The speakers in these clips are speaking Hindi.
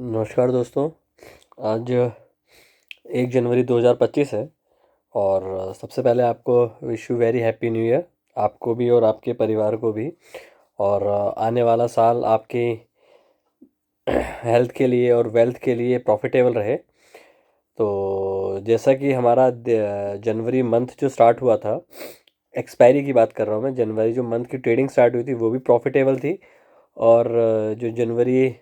नमस्कार दोस्तों। आज 1 जनवरी 2025 है और सबसे पहले आपको wish you very happy new year, आपको भी और आपके परिवार को भी। और आने वाला साल आपकी हेल्थ के लिए और वेल्थ के लिए प्रॉफिटेबल रहे। तो जैसा कि हमारा जनवरी मंथ जो स्टार्ट हुआ था, एक्सपायरी की बात कर रहा हूँ मैं, जनवरी जो मंथ की ट्रेडिंग स्टार्ट हुई थी वो भी प्रॉफिटेबल थी। और जो जनवरी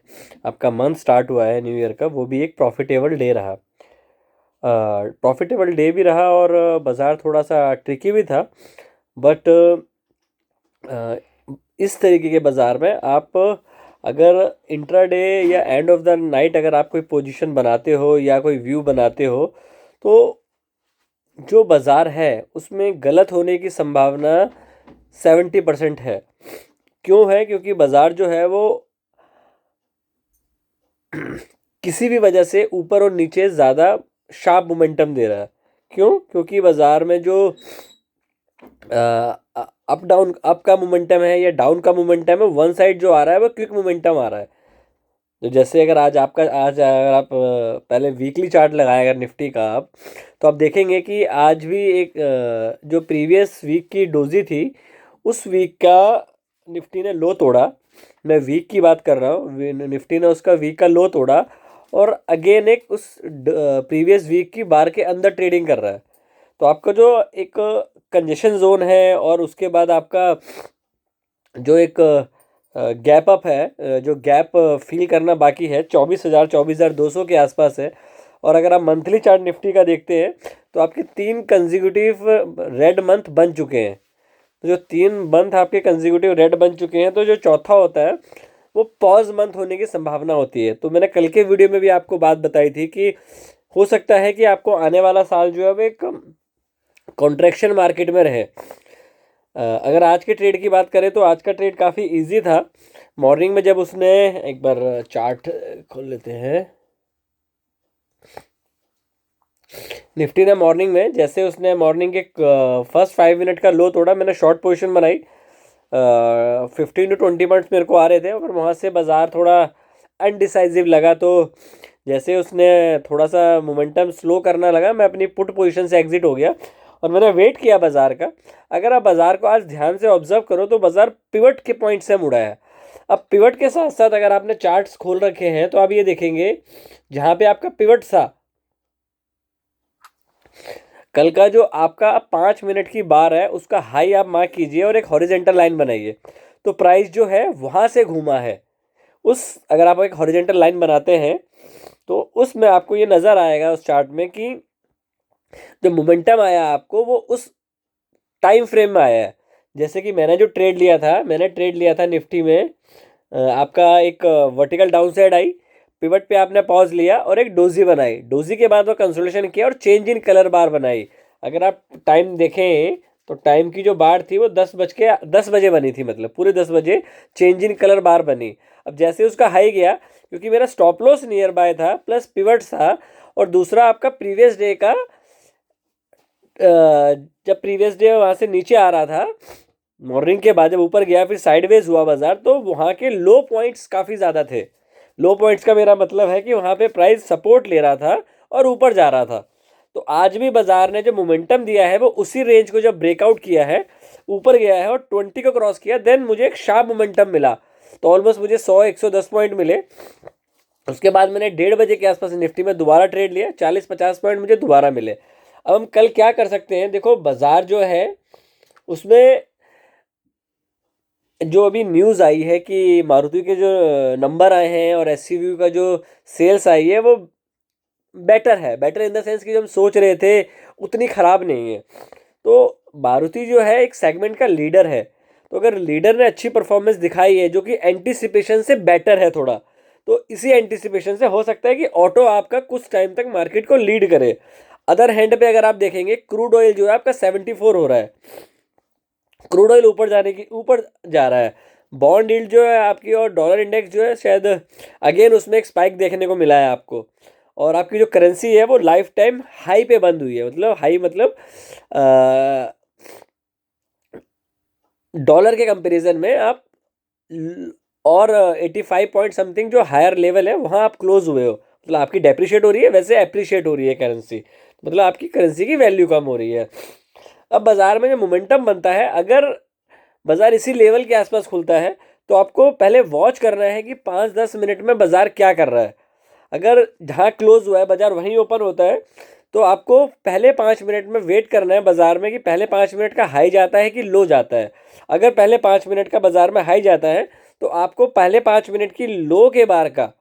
आपका मंथ स्टार्ट हुआ है न्यू ईयर का, वो भी एक प्रॉफिटेबल डे रहा। प्रॉफिटेबल डे भी रहा और बाज़ार थोड़ा सा ट्रिकी भी था। बट इस तरीके के बाज़ार में आप अगर इंट्राडे या एंड ऑफ द नाइट अगर आप कोई पोजीशन बनाते हो या कोई व्यू बनाते हो, तो जो बाज़ार है उसमें गलत होने की संभावना 70% है। क्यों है? क्योंकि बाज़ार जो है वो किसी भी वजह से ऊपर और नीचे ज़्यादा शार्प मोमेंटम दे रहा है। क्यों? क्योंकि बाज़ार में जो अप डाउन अप का मोमेंटम है या डाउन का मोमेंटम है, वन साइड जो आ रहा है वो क्विक मोमेंटम आ रहा है। तो जैसे अगर आज अगर आप पहले वीकली चार्ट लगाए अगर निफ्टी का आप, तो आप देखेंगे कि आज भी एक जो प्रीवियस वीक की डोजी थी, उस वीक का निफ्टी ने लो तोड़ा। मैं वीक की बात कर रहा हूँ, निफ्टी ने उसका वीक का लो तोड़ा और अगेन एक उस प्रीवियस वीक की बार के अंदर ट्रेडिंग कर रहा है। तो आपका जो एक कंजेशन जोन है और उसके बाद आपका जो एक गैप अप है, जो गैप फील करना बाकी है, 24,200 के आसपास है। और अगर आप मंथली चार्ट निफ्टी का देखते हैं तो आपके 3 कंजिक्यूटिव रेड मंथ बन चुके हैं। तो जो 3 मंथ आपके कंजिक्यूटिव रेड बन चुके हैं, तो जो चौथा होता है वो पॉज मंथ होने की संभावना होती है। तो मैंने कल के वीडियो में भी आपको बात बताई थी कि हो सकता है कि आपको आने वाला साल जो है वो एक कॉन्ट्रैक्शन मार्केट में रहे। अगर आज के ट्रेड की बात करें तो आज का ट्रेड काफ़ी इजी था। मॉर्निंग में जब उसने एक बार चार्ट खोल लेते हैं, निफ्टी ने मॉर्निंग में जैसे उसने मॉर्निंग के फर्स्ट 5 मिनट का लो तोड़ा, मैंने शॉर्ट पोजीशन बनाई। 15 to 20 मिनट्स मेरे को आ रहे थे और वहाँ से बाज़ार थोड़ा अनडिसाइजिव लगा। तो जैसे उसने थोड़ा सा मोमेंटम स्लो करना लगा, मैं अपनी पुट पोजीशन से एग्जिट हो गया और मैंने वेट किया बाज़ार का। अगर आप बाज़ार को आज ध्यान से ऑब्जर्व करो तो बाज़ार पिवट के पॉइंट से मुड़ा है। अब पिवट के साथ साथ अगर आपने चार्ट्स खोल रखे हैं तो आप ये देखेंगे, जहाँ पे आपका पिवट था, कल का जो आपका 5 मिनट की बार है उसका हाई आप मार्क कीजिए और एक हॉरिजेंटल लाइन बनाइए। तो प्राइस जो है वहाँ से घूमा है। उस अगर आप एक हॉरिजेंटल लाइन बनाते हैं तो उसमें आपको ये नज़र आएगा उस चार्ट में कि जो मोमेंटम आया आपको वो उस टाइम फ्रेम में आया है। जैसे कि मैंने ट्रेड लिया था निफ्टी में, आपका एक vertical down side I, pivot पे आपने पॉज लिया और एक डोजी बनाई। डोजी के बाद वो कंसोलिडेशन किया और चेंज इन कलर बार बनाई। अगर आप टाइम देखें तो टाइम की जो बार थी वो 10 बजे बनी थी, मतलब पूरे 10 बजे चेंज इन कलर बार बनी। अब जैसे उसका हाई गया, क्योंकि मेरा स्टॉप लॉस नियर बाय था प्लस पिवट था, और दूसरा आपका प्रीवियस डे का जब प्रीवियस डे वहाँ से नीचे आ रहा था, मॉर्निंग के बाद जब ऊपर गया फिर साइडवेज हुआ बाजार, तो वहाँ के लो पॉइंट्स काफ़ी ज़्यादा थे। लो पॉइंट्स का मेरा मतलब है कि वहाँ पे प्राइस सपोर्ट ले रहा था और ऊपर जा रहा था। तो आज भी बाजार ने जो मोमेंटम दिया है वो उसी रेंज को जब ब्रेकआउट किया है, ऊपर गया है और 20 को क्रॉस किया, देन मुझे एक शार्प मोमेंटम मिला। तो ऑलमोस्ट मुझे 100-110 पॉइंट मिले। उसके बाद मैंने 1:30 बजे के आसपास निफ्टी में दोबारा ट्रेड लिया, 40-50 पॉइंट मुझे दोबारा मिले। अब हम कल क्या कर सकते हैं? देखो, बाजार जो है उसमें जो अभी न्यूज़ आई है कि मारुति के जो नंबर आए हैं और एसयूवी का जो सेल्स आई है वो बेटर इन द सेंस कि जो हम सोच रहे थे उतनी ख़राब नहीं है। तो मारुति जो है एक सेगमेंट का लीडर है। तो अगर लीडर ने अच्छी परफॉर्मेंस दिखाई है जो कि एंटीसिपेशन से बेटर है थोड़ा, तो इसी एंटीसिपेशन से हो सकता है कि ऑटो आपका कुछ टाइम तक मार्केट को लीड करे। अदर हैंड पे अगर आप देखेंगे, क्रूड ऑयल जो है आपका 74 हो रहा है, क्रूड ऑयल ऊपर जा रहा है। बॉन्ड यील्ड जो है आपकी और डॉलर इंडेक्स जो है शायद अगेन उसमें एक स्पाइक देखने को मिला है आपको। और आपकी जो करेंसी है वो लाइफ टाइम हाई पे बंद हुई है, मतलब हाई मतलब डॉलर के कंपैरिजन में आप और 85 पॉइंट समथिंग जो हायर लेवल है वहाँ आप क्लोज हुए हो, मतलब आपकी डेप्रिशिएट हो रही है, वैसे अप्रिशिएट हो रही है करेंसी, मतलब आपकी करेंसी की वैल्यू कम हो रही है। अब बाजार में जो मोमेंटम बनता है, अगर बाजार इसी लेवल के आसपास खुलता है तो आपको पहले वॉच करना है कि 5-10 मिनट में बाजार क्या कर रहा है। अगर जहाँ क्लोज हुआ है बाजार वहीं ओपन होता है तो आपको पहले 5 मिनट में वेट करना है बाजार में कि पहले 5 मिनट का हाई जाता है कि लो जाता है। अगर पहले 5 मिनट का बाजार में हाई जाता है तो आपको पहले 5 मिनट की लो के बार का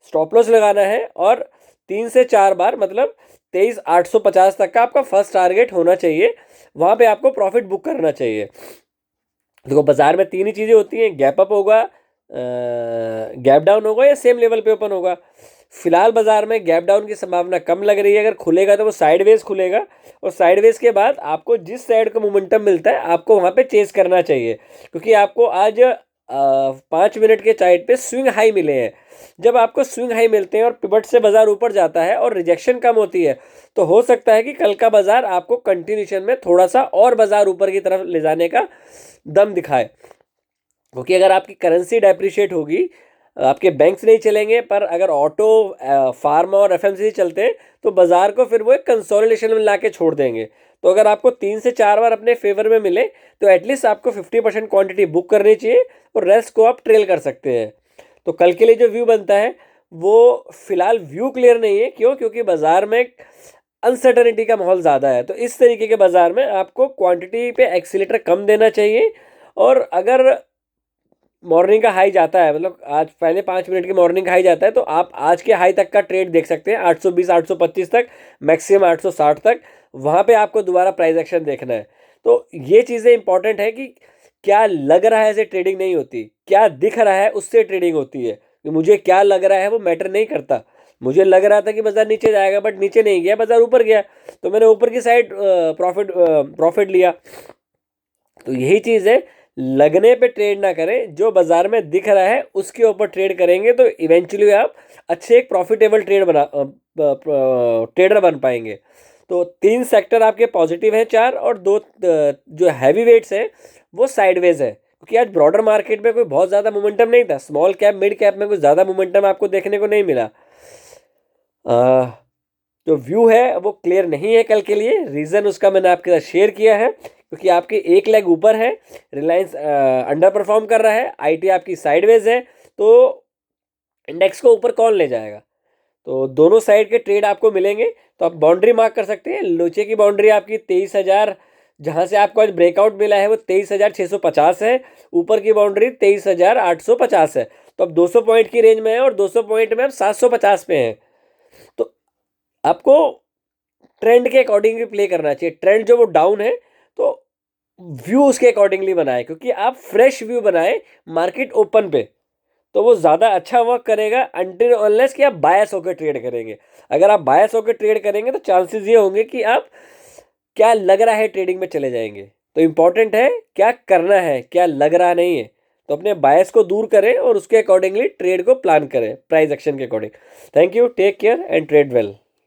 स्टॉप लॉस लगाना है, और 3 से 4 बार मतलब 23,850 तक का आपका फर्स्ट टारगेट होना चाहिए, वहाँ पे आपको प्रॉफिट बुक करना चाहिए। देखो बाजार में तीन ही चीज़ें होती हैं, गैप अप होगा, गैप डाउन होगा, या सेम लेवल पे ओपन होगा। फिलहाल बाजार में गैप डाउन की संभावना कम लग रही है, अगर खुलेगा तो वो साइडवेज खुलेगा, और साइडवेज के बाद आपको जिस साइड का मोमेंटम मिलता है आपको वहाँ पे चेस करना चाहिए, क्योंकि आपको आज 5 मिनट के चार्ट पे स्विंग हाई मिले हैं। जब आपको स्विंग हाई मिलते हैं और पिवट से बाजार ऊपर जाता है और रिजेक्शन कम होती है, तो हो सकता है कि कल का बाजार आपको कंटिन्यूशन में थोड़ा सा और बाजार ऊपर की तरफ ले जाने का दम दिखाए। क्योंकि अगर आपकी करेंसी डेप्रिशिएट होगी, आपके बैंक्स नहीं चलेंगे, पर अगर ऑटो, फार्मा और एफएमसीजी चलते हैं तो बाजार को फिर वो एक कंसोलिडेशन में ला के छोड़ देंगे। तो अगर आपको 3 से 4 बार अपने फेवर में मिले तो एटलीस्ट आपको 50% क्वांटिटी बुक करनी चाहिए, और रेस्ट को आप ट्रेल कर सकते हैं। तो कल के लिए जो व्यू बनता है वो फिलहाल व्यू क्लियर नहीं है, क्यों? क्योंकि बाजार में अनसर्टनिटी का माहौल ज़्यादा है। तो इस तरीके के बाजार में आपको क्वांटिटी पे एक्सीलेटर कम देना चाहिए, और अगर मॉर्निंग का हाई जाता है, मतलब आज पहले 5 मिनट की मॉर्निंग हाई जाता है, तो आप आज के हाई तक का ट्रेड देख सकते हैं 820 825 तक, मैक्सिमम 860 तक। वहाँ पे आपको दोबारा प्राइस एक्शन देखना है। तो ये चीज़ें इंपॉर्टेंट है कि क्या लग रहा है से ट्रेडिंग नहीं होती, क्या दिख रहा है उससे ट्रेडिंग होती है। कि मुझे क्या लग रहा है वो मैटर नहीं करता। मुझे लग रहा था कि बाजार नीचे जाएगा, बट नीचे नहीं गया, बाजार ऊपर गया, तो मैंने ऊपर की साइड प्रॉफिट लिया। तो यही चीज़ है, लगने पे ट्रेड ना करें, जो बाजार में दिख रहा है उसके ऊपर ट्रेड करेंगे तो इवेंचुअली आप अच्छे एक प्रॉफिटेबल ट्रेडर बन पाएंगे। तो 3 सेक्टर आपके पॉजिटिव हैं, 4, और 2 जो हैवी वेट्स हैं वो साइडवेज है, क्योंकि आज ब्रॉडर मार्केट में कोई बहुत ज़्यादा मोमेंटम नहीं था। स्मॉल कैप मिड कैप में कोई ज़्यादा मोमेंटम आपको देखने को नहीं मिला। जो व्यू है वो क्लियर नहीं है कल के लिए, रीज़न उसका मैंने आपके साथ शेयर किया है, क्योंकि आपके एक लेग ऊपर है, रिलायंस अंडर परफॉर्म कर रहा है, आईटी आपकी साइडवेज है, तो इंडेक्स को ऊपर कौन ले जाएगा? तो दोनों साइड के ट्रेड आपको मिलेंगे। तो आप बाउंड्री मार्क कर सकते हैं, लोचे की बाउंड्री आपकी 23,000, जहाँ से आपको आज ब्रेकआउट मिला है वो 23,650 है, ऊपर की बाउंड्री 23,850 है। तो अब 200 पॉइंट की रेंज में है, और 200 पॉइंट में आप 750 पे हैं। तो आपको ट्रेंड के अकॉर्डिंगली प्ले करना चाहिए। ट्रेंड जो वो डाउन है तो व्यू उसके अकॉर्डिंगली बनाए, क्योंकि आप फ्रेश व्यू बनाए मार्केट ओपन पे तो वो ज़्यादा अच्छा वर्क करेगा, अनटिल अनलेस कि आप बायस होकर ट्रेड करेंगे। अगर आप बायस होकर ट्रेड करेंगे तो चांसेस ये होंगे कि आप क्या लग रहा है ट्रेडिंग में चले जाएंगे। तो इंपॉर्टेंट है क्या करना है, क्या लग रहा नहीं है। तो अपने बायस को दूर करें और उसके अकॉर्डिंगली ट्रेड को प्लान करें प्राइस एक्शन के according. Thank you, take care and trade well.